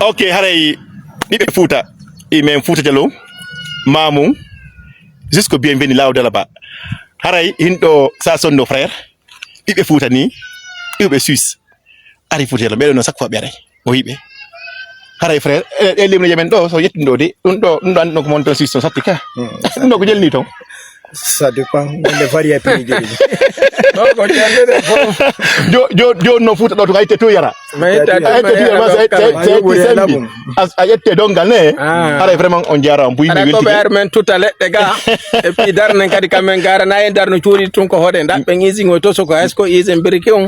Ok, haray ɓiɓɓe Fouta men Fouta Jallow mamum jusqu'au bienvenu law Dalaba haray hinɗo sa sonno frère ɓiɓɓe Fouta ni ɓiɓɓe Suisse ari Fouta Jallow ɓeɗo no chaque fois ɓe aray o wiɓe haray frère e limre jamen ɗo so yettin ɗo de ɗum ɗo anduno ko mon to Suisse to satti ka ɗum ɗo ko jelni ton ça dépend de variété de joni no Fouta ɗo to itte to yara a ƴette dongal ne haray vraiment on jarama mbuymi weltide ɓeer men tuta leɗɗe ga et puis darnen kadi kamen garana en darno cuuɗi tun ko hoɗe daɓɓen isiŋo to soko est ce que isen biriki on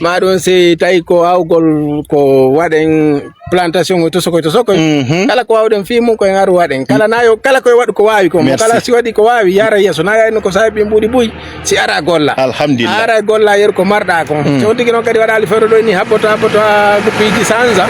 ma ɗum si tawi ko awgol ko waɗen plantation to soko kala ko wawɗen fi mum koye ngaru waɗen kala nayo kala koye waɗu ko wawi ko kala si waɗi ko wawi yara yesso na yayno ko sabi mbuɗi buy si ara golla alhamdulillah ara golla yer ko marɗa ko so tigi noon kadi waɗali feere ɗo ni habboto piiji sanza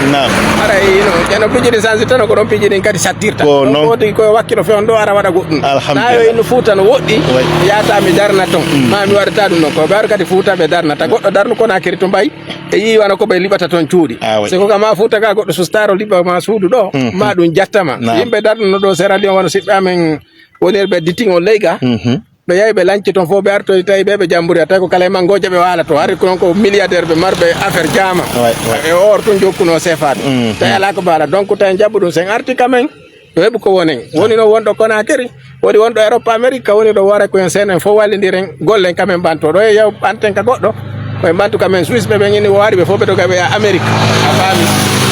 ara ino ƴeno piiji sanza tan ko ɗon piiji ɗin kadi sattirta ko tigi koye wakkilo fewn ɗo ara waɗa goɗɗum nayo ino Fouta no woɗɗi yata mi darna ton ma mi waɗata ɗum noon ko ɓe ar kadi Fouta ɓe darnata goɗɗo darnu Konakiri to mbayi e yiwana ko ɓe liɓata toon cuuɗi c'est ko kama Fouta ka goɗɗo sustaro liɓa ma suudu ɗo ma ɗum jattama yimɓe darnuno ɗo Sierra Leone wano siɓɓe amen woni ɓe ditting on leyga ɓe yahi ɓe lanci toon fof ɓe artoy tawi ɓe jamburi tawi ko kala e mangoje ɓe wala to hari kon ko milliardaire ɓe marɓe affaire jama e or tun jokkuno sefade tawi ala ko baala donc tawi jabbu ɗum sen arti kamen ɗo heɓi ko wonen woni no wonɗo Konakiri woni wonɗo Europe Amérique woni ɗo wara koyen sen en fof wallidiren gollen kamen ɓanto ɗo e yaw ɓanten ka goɗɗo koye ɓantu kamen Suisse ɓe ini wari ɓe fof ɓe doga ɓe ya Amérique a faami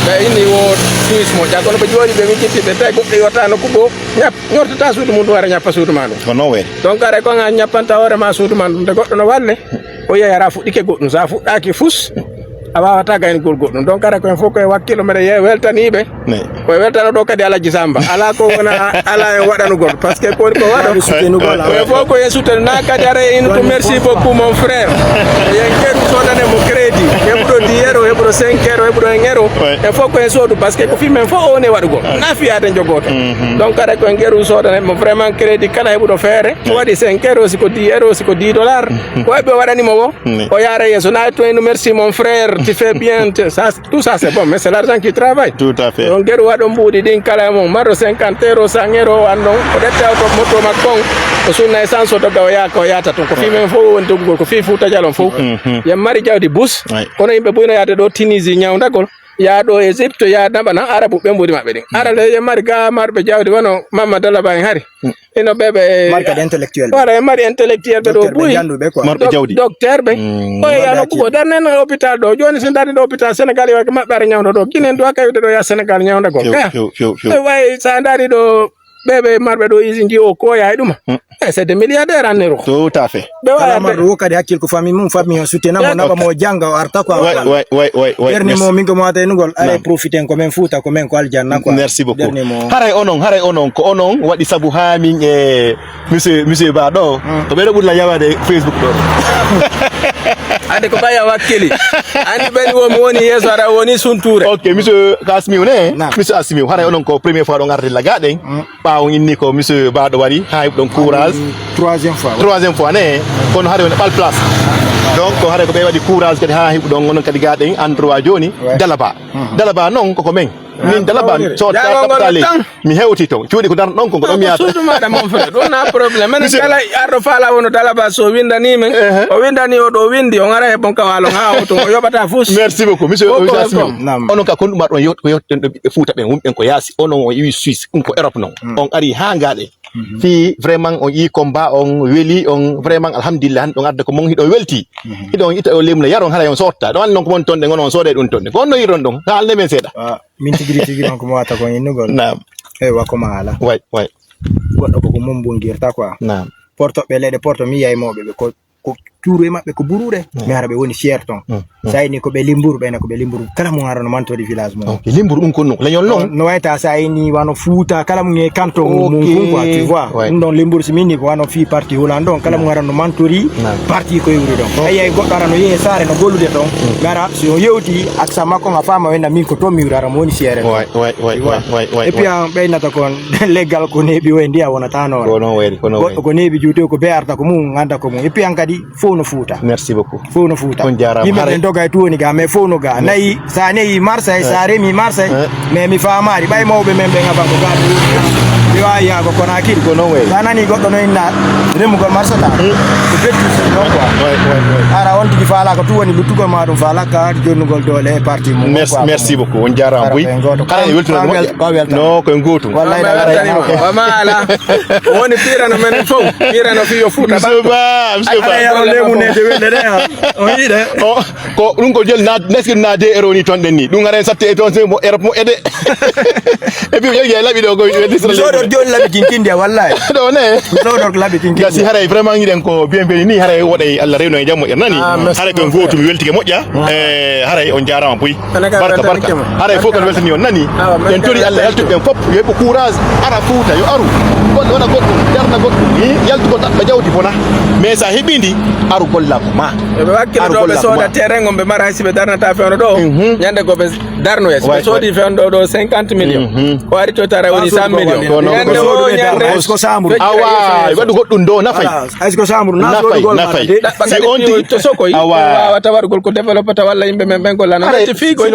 ɓe inni wo Suisse mo ƴagono ɓe jooɗi ɓe miccitiɓe tawi goɗɗo yotta nokku goo ñortata suudu mum ɗum wara ñappa suudu ma ɗum non weeri donc are ko ga ñappanta hoorema suudu ma ɗum de goɗɗo no walle o yeyara fuɗɗike goɗɗum sa fuɗɗaki fus a wawata gaynugol goɗɗum donc ara koyen fof koye wakkilo mbeɗa weltaniɓe koye weltano ɗo kadi Alaji Samba ala ko wona ala e waɗanugol par ce que koni ko waɗa koye fof koye soutenu na kadi ara ino ko merci beaucoup mon frère yen keɗu sodane mo crédit heɓuɗo 10 euro heɓuɗo 5 euro heɓuɗo 1 euro e fof koyen soodu par ce que ko fimen fof o woni waɗugol na fiyade jogoto donc ara koyen gueru sodane mo vraiment crédit kala heɓuɗo feere o waɗi 5 euro siko 10 euro siko 10 dollars ko heɓe waɗanimo wo o yaara yeeso na to eno merci mon frère tu fais bien ça, tout ça c'est bon mais c'est l'argent qui travaille tout à fait donc gueru waɗo mbuuɗi ɗin kala mum marɗo 50 euro 100 euro andon o ɗette auto moto makkon o sunna essence o dogga o yaaka o yata toon ko fimen fof woni doggugol ko fi Fouta Jalon fof yen mari jawdi bus kono yimɓe ɓuyno yaade ɗo Tunisie ñawdagol yaa ɗo Égypte yaa naɓana arabu ɓe mbuɗi maɓɓe ɗin ara le yen mari ga marɓe jawdi wono Mama Dalaba en hari ino ɓeɓe marque intellectuel voilà en mari intellectuel ɓe ɗo ɓuuri marɓe jawdi docteur ɓe oye yano ɓugo darnen hôpital ɗo joni so darni ɗo hôpital Sénégal wake maɓɓe ara ñawda ɗo guinen do kawide ɗo ya Sénégal ñawdagol ka way sa dari ɗo ɓeɓe marɓe ɗo usine ji o ko yahay ɗuma c'est des milliardaires en euro tout à fait kala marɗo wo kadi hakkil ko famille mum famille o soutenamo naɓa mo jangga o arta quoi ɓerni mo min ko mo wata enugol are profiten ko men Fouta ko men ko aljanna quoi merci beaucoup haray onon ko onon waɗi saabu ha min e monsieur Ba ɗo to ɓeɗo ɓurla yawade Facebook ɗo ande ko ɓaya wakkili andi ɓeni womi woni yeeso ara woni sunture ok monsieur Asmiu ne monsieur Asmiu haray onon ko première fois ɗo garde lagaɗen ɓawo inni ko monsieur Ba ɗo waɗi ha heɓi ɗon courage troisième fois ne kono haare woni ɓal place donc ko haare ko ɓe waɗi courage kadi ha heɓi ɗon onon kadi gaɗen endroit joni Dalaba noon koko men min Dalaba sotta capitale mi hewti to cuuɗi ko darno ɗon ko ɗon mi yata suudu maɗa mon frère ɗum na probléme minen kala arɗo faala wono Dalaba so windani men o windani o ɗo windi on ara heɓon kawalon ha o to o yoɓata fus merci beaucoup monsieur onon ka kon ɗum waɗon ko yettoɗen ɗo ɓiɓɓe Fouta ɓen wumɓen ko yaasi onon o yiwi Suisse ɗum ko Europe noon on ari ha gaɗe fi vraiment on yi combat on weli on vraiment alhamdulillah han ɗon adda ko mon hiɗon welti hiɗon ita o lemna yaron haray on sotta ɗon non ko mon tonɗe gonon on sooɗe ɗum tonɗe ko on no yiron ɗon ha alne men seeɗa min tigui ɗon komo wata ko innugol e wakkoma ala way goɗɗo koko mum bongirta quoi portoɓe leɗe porto mi yaymoɓe ɓe ko cuuru e maɓɓe ko buruɗe mi ara ɓe woni fier ton sa ini ko ɓe limburu ɓene ko ɓe limburu kala mum ara no mantori village mum limburu ɗum kon non leñol noon no wayta sa ini wano Fouta kala mum e canton mum kum quoi tu vois ɗum ɗon limburu so minni ko wano fi parti hulan ɗon kala mum ara no mantori parti ko yewri ɗon ayi goɗɗo ara no yeehe saare no gollude ton mi ara so yewti aksa makko a fama wenna min ko toon mi wurara mo woni fiere et puis an ɓeynata kon leggal ko neeɓi o e ndiya wonata noon goɗɗo ko neeɓi juuti ko be arta ko mum ganda ko mum et puis an kadi fo no fuuta merci beaucoup fo no fuuta on jarama yimɓe ɓe doga e tuwoni ga mais fo no ga nayi sa neyi Marseille sa remi Marseille mais mi famari ɓay mawɓe men ɓe ngaba ko ga mi wawi yago Conakry ko non way sa nani goɗɗo no inna remugol marsata ko bettusi non quoi ara on tigi faala ko tuwoni luttugol ma ɗum falaka jonnugol dole e parti mum merci beaucoup on jarama boy kala e weltuno no ko gotum wallahi mala woni pirano men fof pirano fi yo fuuta ba yaro lemu ne de welde de o yide ko ɗum ko jël na neski na de ero ni ton den ni ɗum ngaren satte e ton mo erop mo ede e bi yel labi do go weddi so do jol labi kinkinde wallahi do ne so do labi kinkinde gasi haray vraiment ngiden ko bienveni ni haray woday Allah rewno e jammo nani haray ko goto mi weltike moƴƴa e haray on jarama boy barka haray fo kan weltani on nani en tori Allah yaltuɓe en fop yebo courage ara fuuta yo aru goɗɗo wona goɗɗo jarna goɗɗo yaltugo ɗaɓɓa jawdi bona mais sa heɓidi aru golla ko ma ɓe wakkilo ɗo ɓe sooda terrain on ɓe mara haysi ɓe darnata fewno ɗo ñande ko ɓe darno yes ɓe soodi fewno ɗo 50 millions ko ari to tara woni 100 millions ñande o ñande ko samru awa waɗu goɗɗum do nafay haysko samru nafay si on tigi to sokoy wawata waɗugol ko développata walla yimɓe men ɓen golla noon ɓetti fiigoy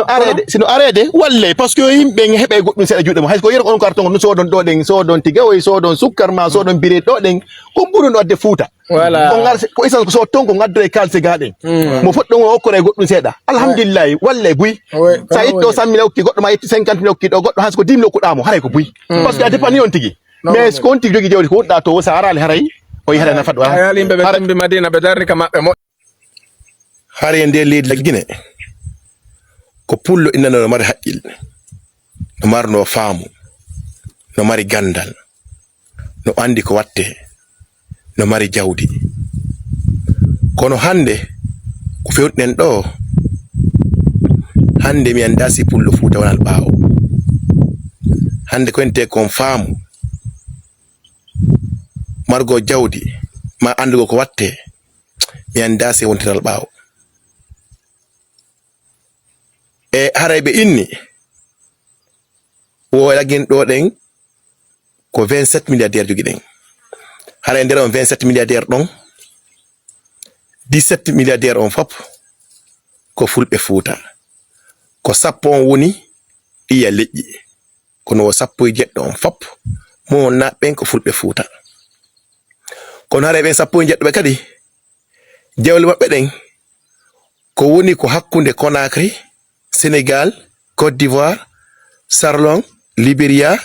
sino arede walle par ce que yimɓe heɓe goɗɗum seeɗa juuɗe mo haysko yero on karton no sodon ɗo ɗen sodon tigawoy sodon sukkar ma sodon bire ɗo ɗen ko ɓuuri wadde fuuta voilà ko essence ko so ton ko ngaddore kalse gaɗen mo foɗɗo o okkore goɗɗum seeɗa alhamdulillah walle buy sa itto 100 mille okki goɗɗo ma itti 50 mille okki ɗo goɗɗo hans ko 10 mille okkuɗamo haray ko buy parce que a dépend ni on tigi mais ko on tigi jogi jawdi ko wonɗa to sa arali haray o yihara nafat wa hayal yimɓe ɓe tumbi Madina ɓe darni ka maɓɓe mo haray nde leydi Guinée ko pullo innano no mari haqqil no marno faamu no mari gandal no andi ko watte no mari jawdi kono hande ko fewɗen ɗo hande mi anda si pullo Fuuta wonal ɓaawo hande ko ente kon faamu margo jawdi ma andugo ko watte mi anda si wontiral ɓaawo e haray ɓe inni wo lagin ɗo ɗen ko 27 milliardaire jogi ɗen haray nder on 27 milliardaire ɗon 17 milliardaire on fop ko fulɓe Fuuta ko sappo on woni ɗiya leƴƴi kono 17 on fop mo naɓɓen ko fulɓe Fuuta kono haray ɓen 17 ɓe kadi jawle maɓɓe ɗen ko woni ko hakkunde Conakry Sénégal Côte d'Ivoire Sarlong Libéria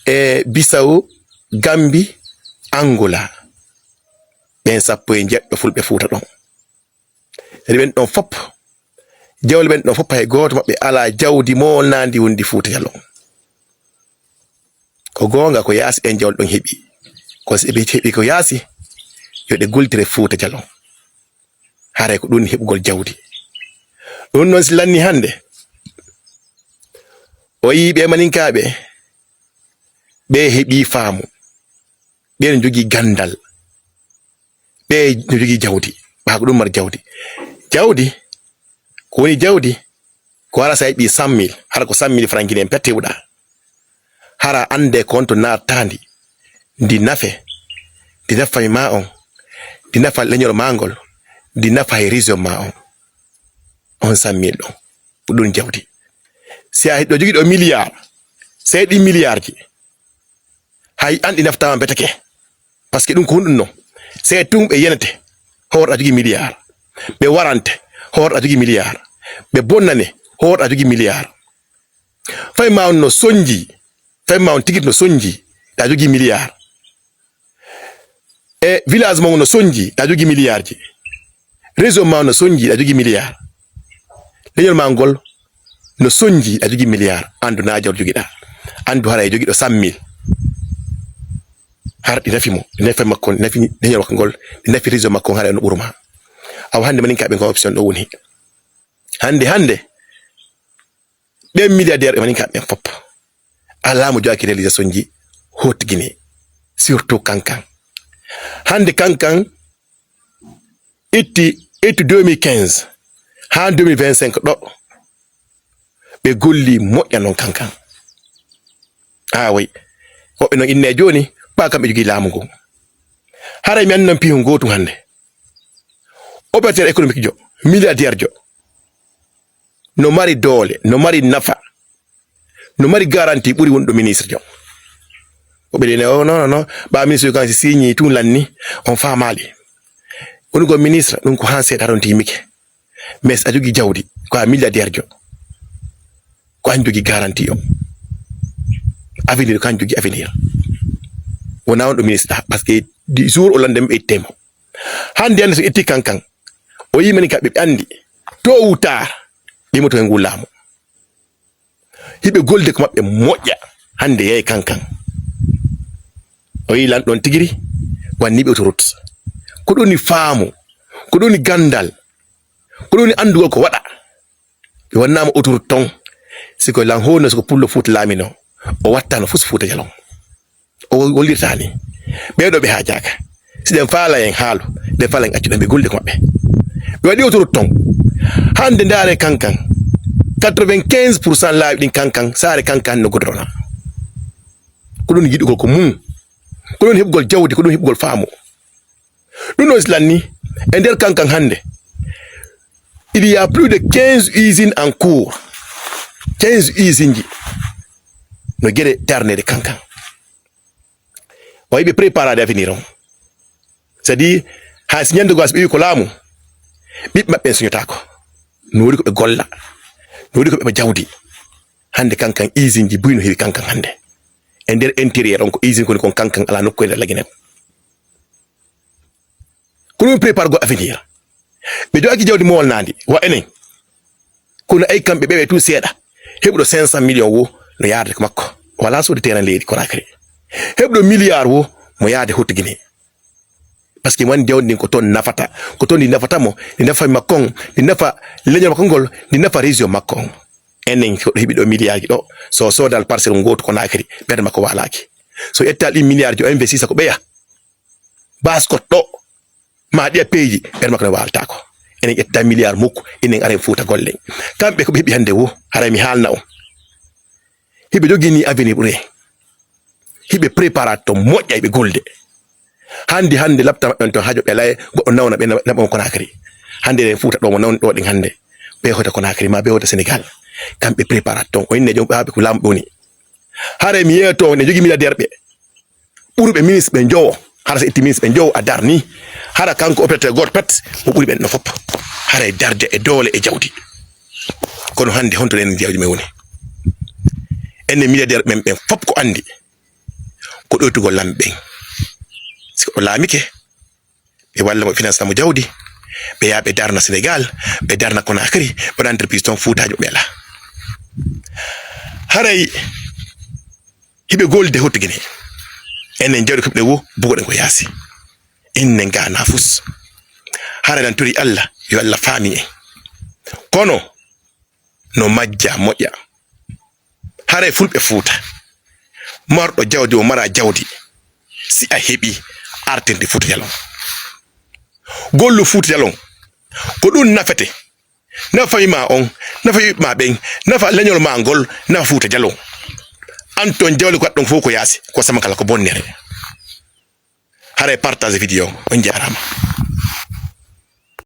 e Bissau Gambie Angola ɓen 17 fulɓe Fuuta ɗon kadi ɓen ɗon fop jawle ɓen ɗon fop hay goto maɓɓe ala jawdi molnandi wondi Fuuta Jalon ko gonga ko yaasi en jawle ɗon heɓi ko ɓe heɓi ko yaasi yo ɗe gultire Fuuta Jalon haray ko ɗum heɓugol jawdi ɗum noon si lanni hande o yi ɓe maninkaɓe ɓe heɓi faamu ɓe no jogii gandal ɓe no jogii jawdi ɓa ko ɗum mari jawdi jawdi ko woni jawdi ko hara sa heɓi 100 mille hara ko 100 mille franc guinéen pette heɓuɗa hara ande ko on to nattandi ndi nafe ndi nafay ma on ndi nafa leñol mangol ndi nafa e région ma on 100 mille ɗon ko ɗum jawdi si a ɗo jogii ɗo milliard so heɗi milliard ji hay an ɗi naftama betake parce que ɗum ko hunɗum non se tumɓe yenete hoorɗa jogii milliard ɓe warante hoorɗa jogii milliard ɓe bonnane hoorɗa jogii milliard fay ma on no soñji fay ma on tigit no soñji ɗa jogii milliard e village ma on no soñji ɗa jogii milliard ji région ma on no soñji ɗa jogii milliard leñol ma ngol no soñji ɗa jogii milliard andu na jawdi jogiɗa andu hara e jogii ɗo 100 mille har ɗi nafi mo ɗi nafi makko nafi leñol makko ngol ɗi nafi région makko hara no ɓurma aw hande maninkaɓe ko option ɗo woni hande ɓen milliardaire ɓe maninkaɓe ɓen fop ala mo joaki réalisation ji haute Guinée surtout Kankan hande Kankan itti 2015 ha 2025 ɗo ɓe golli moƴƴa noon Kankan way woɓɓe noon inne joni ɓa kamɓe jogii laamu ngon haray mi anndi noon pihu gotum hande opérateur économique jo milliardaire jo no mari doole no mari nafa no mari garantie ɓuri wonɗo ministre jo o ɓeɗene o non ba ministre kan si signi tun lanni on famali woni ko ministre ɗum ko han seeɗa ɗon timike mais a jogi jawdi ko a milliardaire jo ko an jogi garantie o avenir ko an jogi avenir wona on ɗo ministre par ce que du jour o landem ɓe ittemo hande hande so itti kankan o yimani kamɓe ɓe andi to wutar ɗimoto e ngullamo hiɓe golde ko maɓɓe moƴƴa hande yeey kankan o yi lan ɗon tigiri wanniɓe autoroute ko ɗoni faamu ko ɗoni gandal ko ɗoni andugol ko waɗa ɓe wannama autoroute ton siko lan hono siko pullo Fuuta laamino o wattano fus Fuuta Jalon o wollirtani ɓeɗo ɓe hajaka si ɗen faala en haalu ɗen faala en accuɗen ɓe golde ko maɓɓe ɓe waɗi autoroute ton hande ndaare kankan 95% laawi ɗin kankan saare kankan no godrona ko ɗum yiɗugol ko mum ko ɗum heɓugol jawdi ko ɗum heɓugol faamu ɗum ɗo islanni e nder kankan hande il y a plus de 15 usines en cours 15 usines ji no gueɗe darnede kankan o yiɓe préparade avenir on c'est à dire ha si ñande gos ɓe wi ko laamu ɓiɓɓe maɓɓe en soñotako no woni ko ɓe golla no woni ko ɓe jawdi hande kankan usine ji buy no heewi kankan hande e nder intérieur on ko usine koni kon kankan ala nokku e nder lagine ko ɗum prépare go avenir ɓe jogaki jawdi molnadi wa enen kono ay kamɓe ɓeɓe tout seeɗa heɓuɗo 500 millions wo no yaade ko makko wala soode terrain leydi Conakry heɓuɗo milliard wo mo yaade Hottiguine par ce que wani jawdi ndin ko toon nafata ko toon ndi nafata mo ndi nafa makko on ndi nafa leñol makko ngol ndi nafa région makko on enen ko heɓi ɗo milliard ji ɗo so soodal parcelle goto Conakry ɓerde makko walaki so ƴettal ɗi milliard ji o investisa ko ɓeya baskot ɗo ma ɗiya peeji ɓerde makko ne waltako enen ƴetta milliard mukko enen are Fuuta gollen kamɓe ko ɓe heɓi hande wo haray mi haalna on hiɓe jogini avenir ɓuure hiɓe préparate to moƴƴa ɓe golde hande lapta maɓɓe ton hajo ɓe lay goɗɗo nawna ɓe naɓon Conakry hande ɗen Fuuta ɗo mo nawni ɗo ɗin hande ɓe hota Conakry ma ɓe hota Sénégal kamɓe préparate ton o inne jom ɓe ko laamu ɗoni hare mi yeeya to ne jogi milliardaire ɓe ɓurɓe ministre ɓe jowo hara so itti ministre ɓe jowo a darni hara kanko opérateur goto pet mo ɓuri ɓen no fopp hara e darde e doole e jawdi kono hande honto enen jawdi men woni enne milliardaire ɓen ɓen fopp ko andi ko ɗoytugol lamɓe ɓen siko o laamike ɓe walla mo finance mo jawdi ɓe yaa ɓe darna Sénégal ɓe darna Conakry ɓe entreprise ton Fuutajo ɓe ala haray hiɓe golde Hottiguine enen jawdi koɓe wo bugoɗen ko yaasi innen gana fus haray nan tori Allah yo Allah faami en kono no majja moƴƴa haray fulɓe Fuuta marɗo jawdi o mara jawdi si a heɓi artinde Fuuta Jalon gollu Fuuta Jalon ko ɗum nafete nafa ma on nafa ma ɓen nafa leñol ma ngol nafa Fuuta Jalon anton jawli ko ɗon fof ko yaasi ko sama kala ko bonnere haray partage vidéo on jarama